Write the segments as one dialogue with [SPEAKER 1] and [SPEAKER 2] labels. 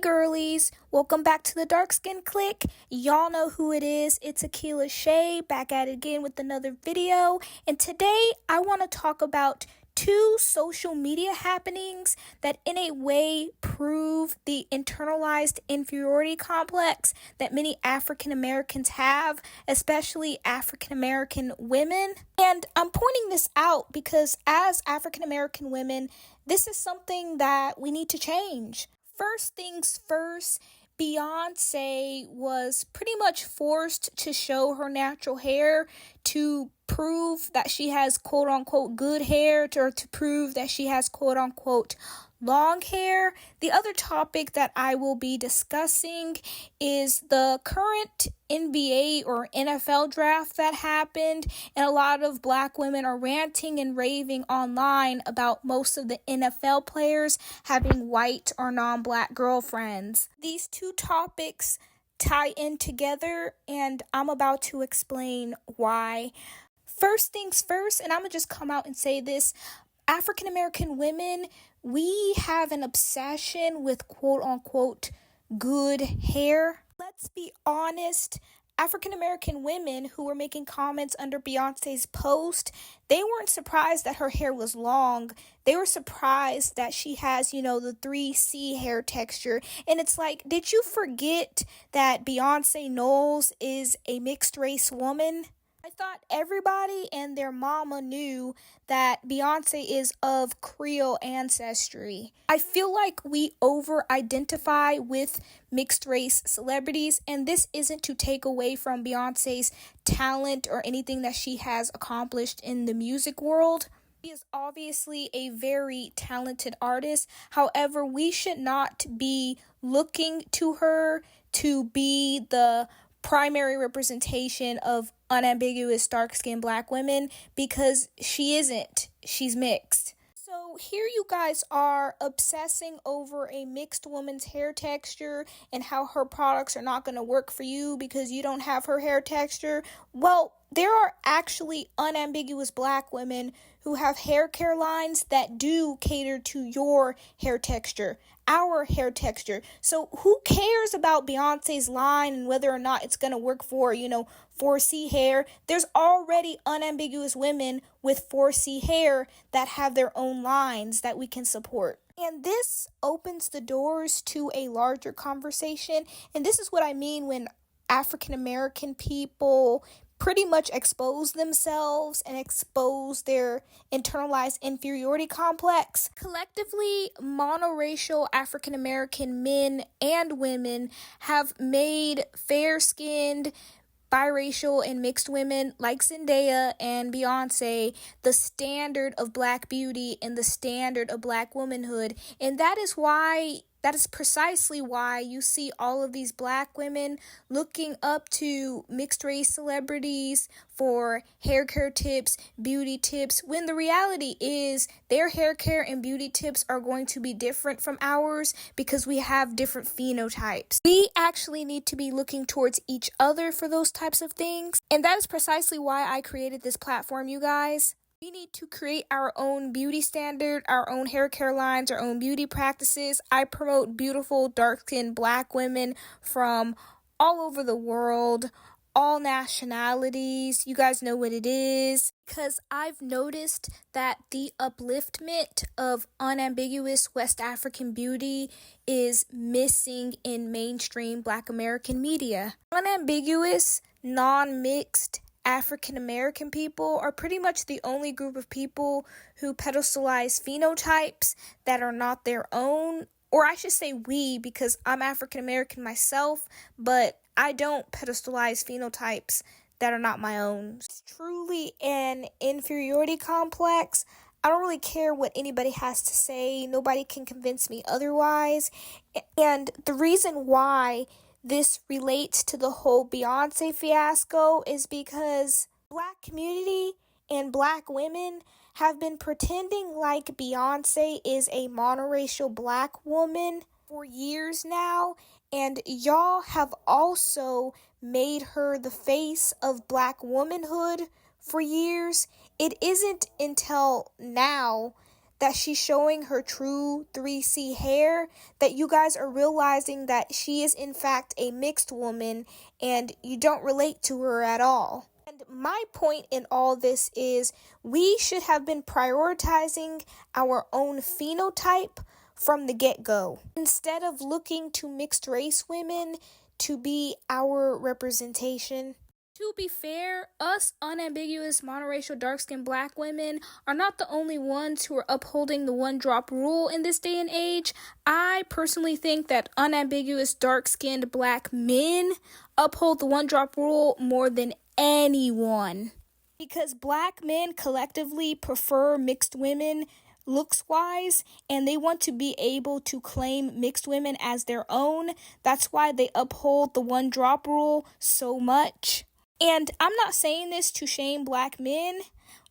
[SPEAKER 1] girlies, welcome back to the Dark Skin Clique. Y'all know who it is. It's Akila Shay back at it again with another video. And today I want to talk about two social media happenings that in a way prove the internalized inferiority complex that many African Americans have, especially African American women. And I'm pointing this out because as African American women, this is something that we need to change. First things first, Beyonce was pretty much forced to show her natural hair to prove that she has quote unquote good hair, or to prove that she has quote unquote long hair. The other topic that I will be discussing is the current NBA or NFL draft that happened, and a lot of black women are ranting and raving online about most of the NFL players having white or non-black girlfriends. These two topics tie in together, and I'm about to explain why. First things first, and I'm gonna just come out and say this, African American women, we have an obsession with quote unquote good hair. Let's be honest, African American women who were making comments under Beyonce's post, they weren't surprised that her hair was long. They were surprised that she has, the 3C hair texture. And it's like, did you forget that Beyonce Knowles is a mixed race woman? I thought everybody and their mama knew that Beyonce is of Creole ancestry. I feel like we over-identify with mixed race celebrities, and this isn't to take away from Beyonce's talent or anything that she has accomplished in the music world. She is obviously a very talented artist. However, we should not be looking to her to be the primary representation of unambiguous dark-skinned black women, because she isn't. She's mixed. So here you guys are obsessing over a mixed woman's hair texture and how her products are not going to work for you because you don't have her hair texture. Well, there are actually unambiguous black women who have hair care lines that do cater to your hair texture, our hair texture. So who cares about Beyonce's line and whether or not it's going to work for, 4C hair? There's already unambiguous women with 4C hair that have their own lines that we can support. And this opens the doors to a larger conversation. And this is what I mean when African American people pretty much expose themselves and expose their internalized inferiority complex. Collectively, monoracial African American men and women have made fair-skinned, biracial, and mixed women like Zendaya and Beyonce the standard of black beauty and the standard of black womanhood. And that is precisely why you see all of these black women looking up to mixed race celebrities for hair care tips, beauty tips, when the reality is their hair care and beauty tips are going to be different from ours because we have different phenotypes. We actually need to be looking towards each other for those types of things. And that is precisely why I created this platform, you guys. We need to create our own beauty standard, our own hair care lines, our own beauty practices. I promote beautiful, dark-skinned black women from all over the world, all nationalities. You guys know what it is. Because I've noticed that the upliftment of unambiguous West African beauty is missing in mainstream black American media. Unambiguous, non-mixed African American people are pretty much the only group of people who pedestalize phenotypes that are not their own. Or I should say we, because I'm African American myself, but I don't pedestalize phenotypes that are not my own. It's truly an inferiority complex. I don't really care what anybody has to say. Nobody can convince me otherwise. And the reason why this relates to the whole Beyonce fiasco is because black community and black women have been pretending like Beyonce is a monoracial black woman for years now, and y'all have also made her the face of black womanhood for years. It isn't until now that she's showing her true 3C hair, that you guys are realizing that she is in fact a mixed woman and you don't relate to her at all. And my point in all this is we should have been prioritizing our own phenotype from the get-go, instead of looking to mixed race women to be our representation. To be fair, us unambiguous monoracial dark-skinned black women are not the only ones who are upholding the one-drop rule in this day and age. I personally think that unambiguous dark-skinned black men uphold the one-drop rule more than anyone, because black men collectively prefer mixed women looks-wise, and they want to be able to claim mixed women as their own. That's why they uphold the one-drop rule so much. And I'm not saying this to shame black men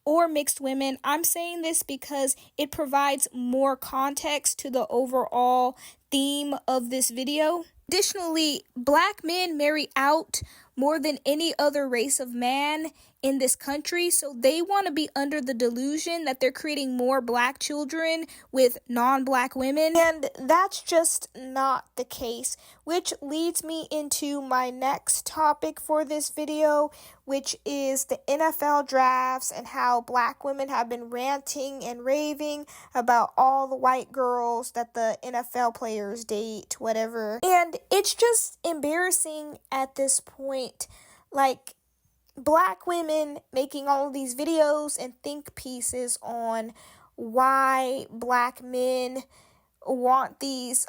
[SPEAKER 1] or mixed women. I'm saying this because it provides more context to the overall theme of this video. Additionally, black men marry out more than any other race of man in this country, so they want to be under the delusion that they're creating more black children with non-black women, and that's just not the case, which leads me into my next topic for this video, which is the NFL drafts and how black women have been ranting and raving about all the white girls that the NFL players date, whatever, and it's just embarrassing at this point. Like, black women making all of these videos and think pieces on why black men want these,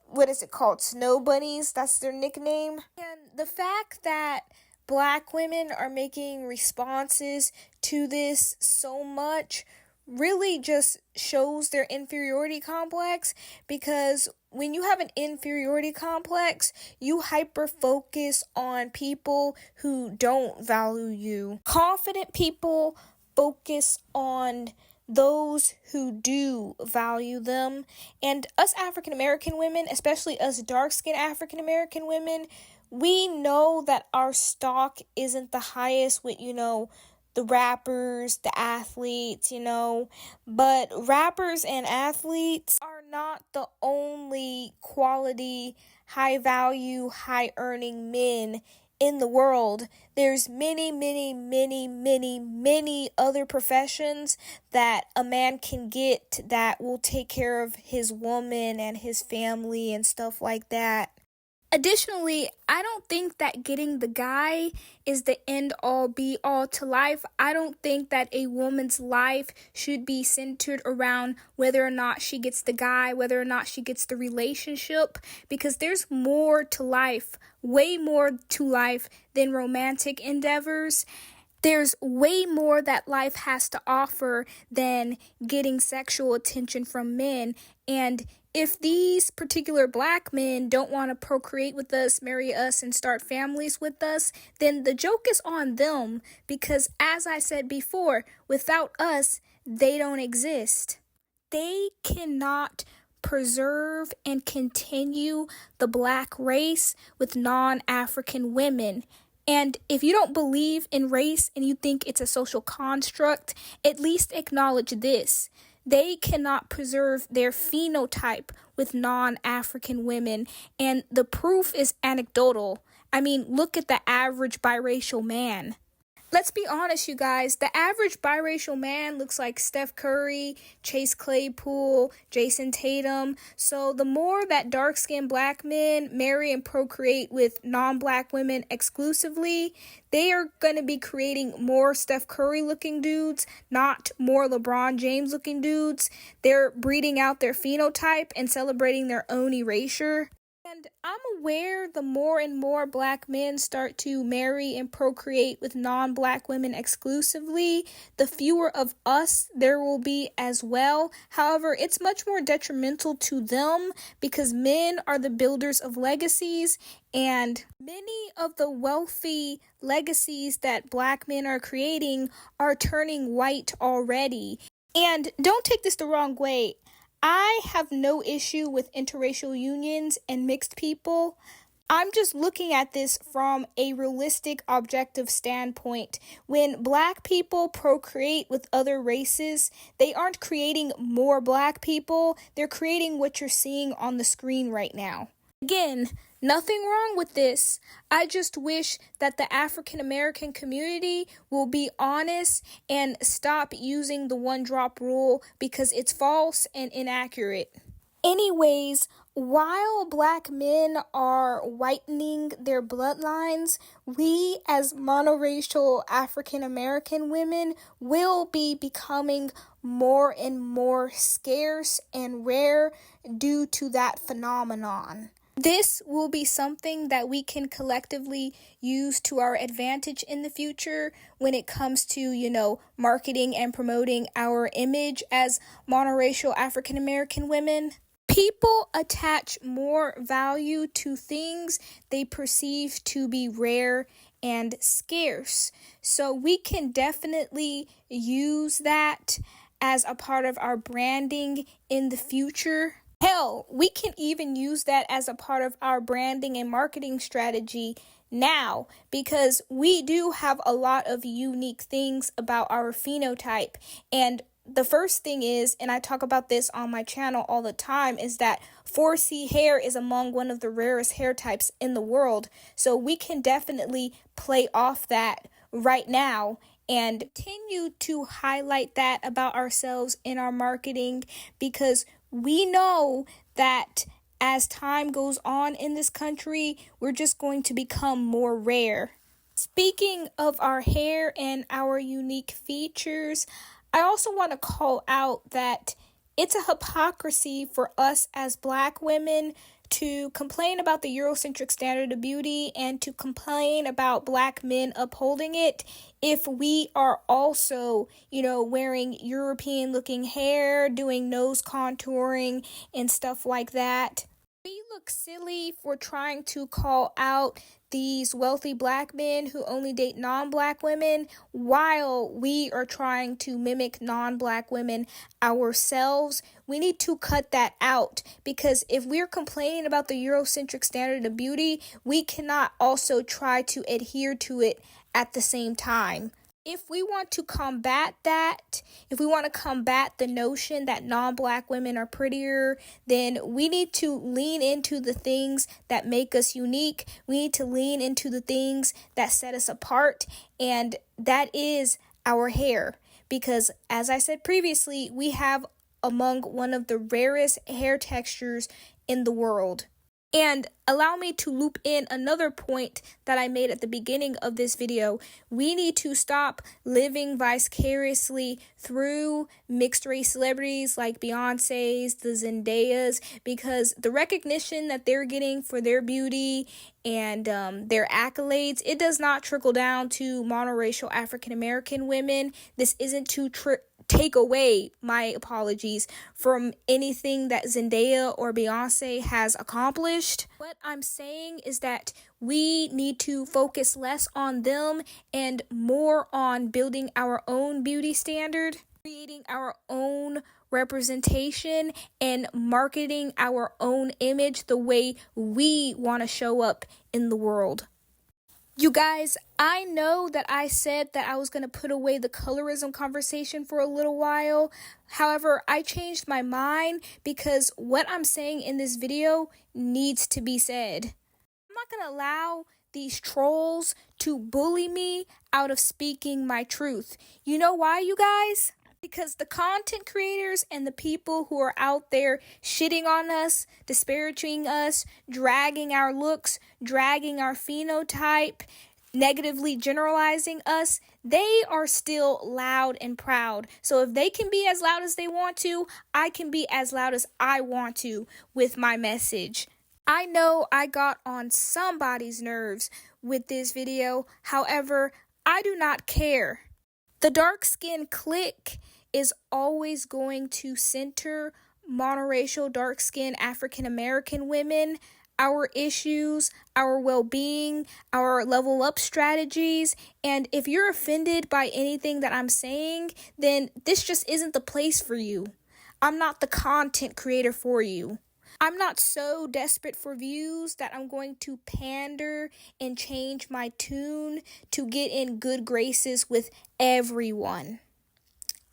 [SPEAKER 1] what is it called? Snow bunnies? That's their nickname. And the fact that black women are making responses to this so much really just shows their inferiority complex, because when you have an inferiority complex, you hyper focus on people who don't value you. Confident people focus on those who do value them. And us African American women, especially us dark-skinned African American women, we know that our stock isn't the highest with, the rappers, the athletes, but rappers and athletes are not the only quality, high value, high earning men in the world. There's many, many, many, many, many other professions that a man can get that will take care of his woman and his family and stuff like that. Additionally, I don't think that getting the guy is the end-all be-all to life. I don't think that a woman's life should be centered around whether or not she gets the guy, whether or not she gets the relationship, because there's more to life, way more to life than romantic endeavors. There's way more that life has to offer than getting sexual attention from men. And if these particular black men don't want to procreate with us, marry us, and start families with us, then the joke is on them, because as I said before, without us, they don't exist. They cannot preserve and continue the black race with non-African women. And if you don't believe in race and you think it's a social construct, at least acknowledge this. They cannot preserve their phenotype with non-African women, and the proof is anecdotal. I mean, look at the average biracial man. Let's be honest, you guys. The average biracial man looks like Steph Curry, Chase Claypool, Jason Tatum. So the more that dark-skinned black men marry and procreate with non-black women exclusively, they are going to be creating more Steph Curry-looking dudes, not more LeBron James-looking dudes. They're breeding out their phenotype and celebrating their own erasure. And I'm aware the more and more black men start to marry and procreate with non-black women exclusively, the fewer of us there will be as well. However, it's much more detrimental to them because men are the builders of legacies, and many of the wealthy legacies that black men are creating are turning white already. And don't take this the wrong way. I have no issue with interracial unions and mixed people, I'm just looking at this from a realistic, objective standpoint. When black people procreate with other races, they aren't creating more black people, they're creating what you're seeing on the screen right now. Again, nothing wrong with this. I just wish that the African American community will be honest and stop using the one drop rule because it's false and inaccurate. Anyways, while black men are whitening their bloodlines, we as monoracial African American women will be becoming more and more scarce and rare due to that phenomenon. This will be something that we can collectively use to our advantage in the future when it comes to, marketing and promoting our image as monoracial African American women. People attach more value to things they perceive to be rare and scarce. So we can definitely use that as a part of our branding in the future. Hell, we can even use that as a part of our branding and marketing strategy now because we do have a lot of unique things about our phenotype. And the first thing is, and I talk about this on my channel all the time, is that 4C hair is among one of the rarest hair types in the world. So we can definitely play off that right now and continue to highlight that about ourselves in our marketing because we know that as time goes on in this country, we're just going to become more rare. Speaking of our hair and our unique features, I also want to call out that it's a hypocrisy for us as black women to complain about the Eurocentric standard of beauty and to complain about black men upholding it if we are also, wearing European looking hair, doing nose contouring and stuff like that. We look silly for trying to call out these wealthy black men who only date non-black women while we are trying to mimic non-black women ourselves. We need to cut that out because if we're complaining about the Eurocentric standard of beauty, we cannot also try to adhere to it at the same time. If we want to combat that, if we want to combat the notion that non-black women are prettier, then we need to lean into the things that make us unique. We need to lean into the things that set us apart, and that is our hair. Because as I said previously, we have among one of the rarest hair textures in the world. And allow me to loop in another point that I made at the beginning of this video. We need to stop living vicariously through mixed race celebrities like Beyonce's, the Zendayas, because the recognition that they're getting for their beauty and their accolades, it does not trickle down to monoracial African American women. This isn't to take away, my apologies, from anything that Zendaya or Beyonce has accomplished. What I'm saying is that we need to focus less on them and more on building our own beauty standard, creating our own representation, and marketing our own image the way we want to show up in the world. You guys, I know that I said that I was going to put away the colorism conversation for a little while. However, I changed my mind because what I'm saying in this video needs to be said. I'm not going to allow these trolls to bully me out of speaking my truth. You know why, you guys? Because the content creators and the people who are out there shitting on us, disparaging us, dragging our looks, dragging our phenotype, negatively generalizing us, they are still loud and proud. So if they can be as loud as they want to, I can be as loud as I want to with my message. I know I got on somebody's nerves with this video. However, I do not care. The dark skin clique is always going to center monoracial, dark-skinned African-American women, our issues, our well-being, our level up strategies. And if you're offended by anything that I'm saying, then this just isn't the place for you. I'm not the content creator for you. I'm not so desperate for views that I'm going to pander and change my tune to get in good graces with everyone.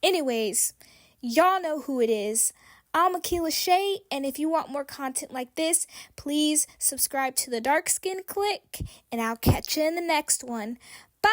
[SPEAKER 1] Anyways, y'all know who it is. I'm Akila Shea, and if you want more content like this, please subscribe to the Dark Skin Click, and I'll catch you in the next one. Bye!